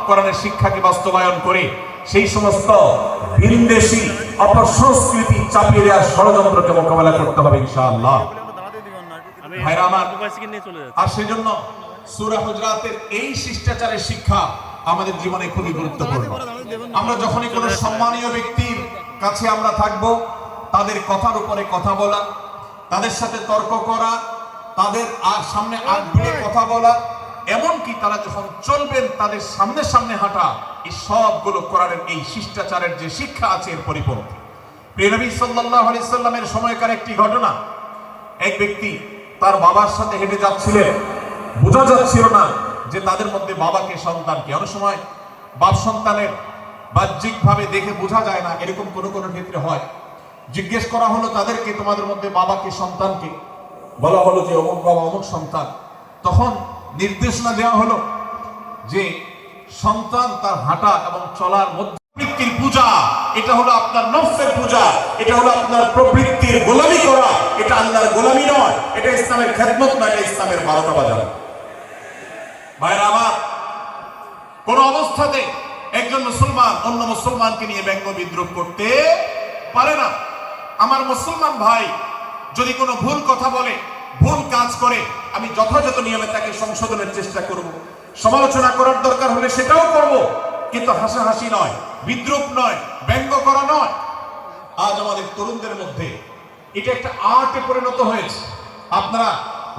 কোরআনের শিক্ষাকে বাস্তবায়ন করে সেই সমস্ত ভিনদেশী অপসংস্কৃতি চাপিয়ে দেওয়ার ষড়যন্ত্রকে মোকাবেলা করতে হবে ইনশাআল্লাহ। ভাইরা আমার, আর সেজন্য সূরা হুজরাতের এই শিষ্টাচারের শিক্ষা আমাদের জীবনে খুবই গুরুত্বপূর্ণ। আমরা যখনই কোনো সম্মানীয় ব্যক্তির কাছে আমরা থাকব, তাদের কথার উপরে কথা বলা, তাদের সাথে তর্ক করা, তাদের সামনে আগ বেড়ে কথা বলা, এমনকি তারা যখন চলবেন তাদের সামনে সামনে হাঁটা, এই সবগুলো কোরআনের এই শিষ্টাচারের যে শিক্ষা আছে এর পরিপন্থী। প্রিয় নবী সাল্লাল্লাহু আলাইহি সাল্লামের সময়কার একটি ঘটনা, এক ব্যক্তি তার বাবার সাথে হেঁটে যাচ্ছিলেন, বোঝা যাচ্ছিল না যে তাদের মধ্যে বাবাকে সন্তানকে। অনেক সময় বাপ সন্তানের বাহ্যিকভাবে দেখে বোঝা যায় না, এরকম কোনো কোনো ক্ষেত্রে হয়। জিজ্ঞেস করা হলো তাদেরকে, তোমাদের মধ্যে বাবাকে সন্তানকে? বলা হলো যে অমুক বাবা অমুক সন্তান। তখন নির্দেশনা দেওয়া হলো যে সন্তান তার হাঁটা এবং চলার মধ্যে প্রবৃত্তির পূজা, এটা হলো আপনার নফসের পূজা, এটা হলো আপনার প্রবৃত্তির গোলামি করা, এটা আল্লাহর গোলামি নয়, এটা ইসলামের খেদমত নয়, এটা ইসলামের 12টা বাজানো। ভাইরা আমার, কোন অবস্থাতে একজন মুসলমান অন্য মুসলমানকে নিয়ে ব্যঙ্গ বিদ্রুপ করতে পারে না। আমার মুসলমান ভাই যদি কোনো ভুল কথা বলে, ভুল কাজ করে, আমি যথাযথ নিয়মে তাকে সংশোধনের চেষ্টা করব। সমালোচনা করার দরকার হলে সেটাও করব, কিন্তু হাসাহাসি নয়, বিদ্রুপ নয়, ব্যঙ্গ করা নয়। আজ আমাদের তরুণদের মধ্যে এটা একটা আর্টে পরিণত হয়েছে। আপনারা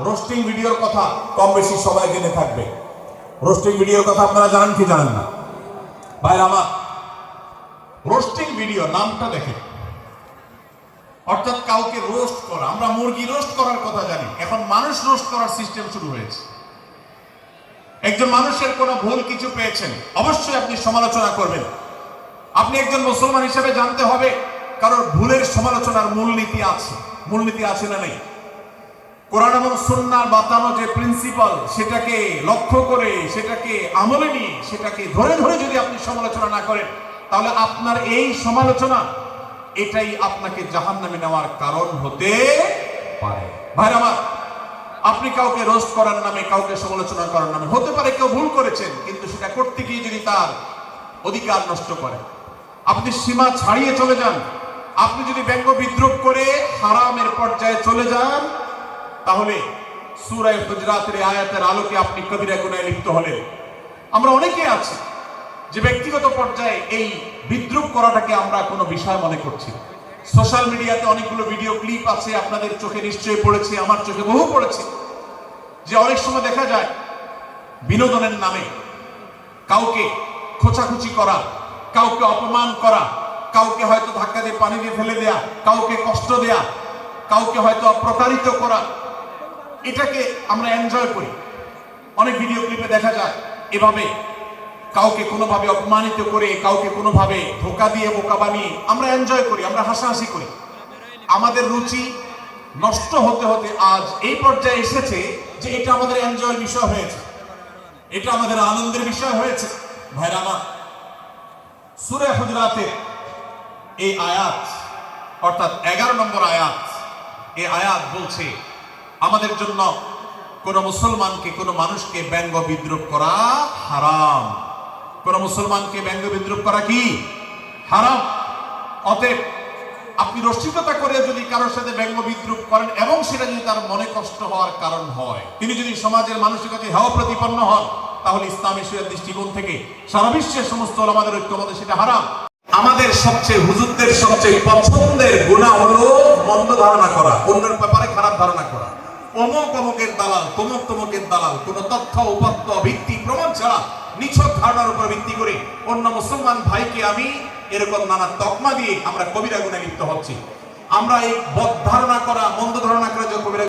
রোস্টিং ভিডিওর কথা কম বেশি সবাই জেনে থাকবে। রোস্টিং ভিডিওর কথা আপনারা জানেন কি জানেন না? ভাই আমার, রোস্টিং ভিডিও নামটা দেখে, অর্থাৎ কাউকে রোস্ট করা। আমরা মুরগি রোস্ট করার কথা জানি, এখন মানুষ রোস্ট করার সিস্টেম শুরু হয়েছে। একজন মানুষের কোনো ভুল কিছু পেয়েছেন, অবশ্যই আপনি সমালোচনা করবেন। আপনি একজন মুসলমান হিসেবে জানতে হবে কারোর ভুলের সমালোচনার মূলনীতি আছে। মূলনীতি আছে না নেই? কোরআন এবং সুন্নাহর বাতানো যে প্রিন্সিপাল, সেটাকে লক্ষ্য করে, সেটাকে আমলে নিয়ে, সেটাকে ধরে ধরে যদি আপনি সমালোচনা না করেন, তাহলে আপনার এই সমালোচনা এটাই আপনাকে জাহান্নামে নেওয়ার কারণ হতে পারে। ভাইরা আমার, আপনি কাউকে রোস্ট করার নামে, কাউকে সমালোচনা করার নামে, হতে পারে কেউ ভুল করেছেন, কিন্তু সেটা করতে গিয়ে যদি তার অধিকার নষ্ট করে, আপনি সীমা ছাড়িয়ে চলে যান, আপনি যদি ব্যঙ্গ বিদ্রুপ করে হারামের পর্যায়ে চলে যান, তাহলে সূরা হুজরাতের আয়াতের আলোকে আপনি কবিরা গুনাহে লিপ্ত হলেন। আমরা অনেকে আছি যে ব্যক্তিগত পর্যায়ে এই বিদ্রুপ করাটাকে আমরা কোনো বিষয় মনে করছি। সোশ্যাল মিডিয়াতে অনেকগুলো ভিডিও ক্লিপ আছে, আপনাদের চোখে নিশ্চয়ই পড়েছে, আমার চোখে বহু পড়েছে, যে অনেক সময় দেখা যায় বিনোদনের নামে কাউকে খোঁচাখুচি করা, কাউকে অপমান করা, কাউকে হয়তো ধাক্কা দিয়ে পানি দিয়ে ফেলে দেয়া, কাউকে কষ্ট দেয়া, কাউকে হয়তো প্রতারিত করা, এটাকে আমরা এনজয় করি। অনেক ভিডিও ক্লিপে দেখা যায় এভাবে কাউকে কোনোভাবে অপমানিত করে, কাউকে কোনোভাবে ধোঁকা দিয়ে বোকা বানিয়ে আমরা এনজয় করি, আমরা হাসাহাসি করি। আমাদের রুচি নষ্ট হতে হতে আজ এই পর্যায়ে এসেছে যে এটা আমাদের এনজয়ের বিষয় হয়েছে, এটা আমাদের আনন্দের বিষয় হয়েছে। ভাইরা আমার, সূরা হুজরাতের এই আয়াত, অর্থাৎ 11 নম্বর আয়াত, এই আয়াত বলছে আমাদের জন্য কোন মুসলমানকে, কোন মানুষকে ব্যঙ্গ বিদ্রুপ করা হারাম। কোন মুসলমানকে ব্যঙ্গ বিদ্রুপ করা কি হারাম। অতএব আপনি রসিকতা করে যদি কারোর সাথে ব্যঙ্গ বিদ্রুপ করেন এবং সেটা যদি তার মনে কষ্ট হওয়ার কারণ হয়, তিনি যদি সমাজের মানুষের কাছে হেয় প্রতিপন্ন হন, তাহলে ইসলামী শরীয়তের দৃষ্টিকোণ থেকে সারা বিশ্বের সমস্ত ওলামাদের ঐক্যমতে সেটা হারাম। আমাদের সবচেয়ে, হুজুরদের সবচেয়ে পছন্দের গুনাহ হলো মন্দ ধারণা করা, অন্যের ব্যাপারে খারাপ ধারণা করা। অমুক অমুকের দালাল, তমুক তমুকের দালাল, কোন তথ্য উপাত্ত ভিত্তি প্রমাণ ছাড়া নিছক ধারণার উপর ভিত্তি করে অন্য মুসলমান ভাইকে আমি এরকম নানা তকমা দিয়ে আমরা কবিরা গুনাহে লিপ্ত হচ্ছি। আমরা এই বদ ধারণা করা, মন্দ ধারণা করে যে কবিরা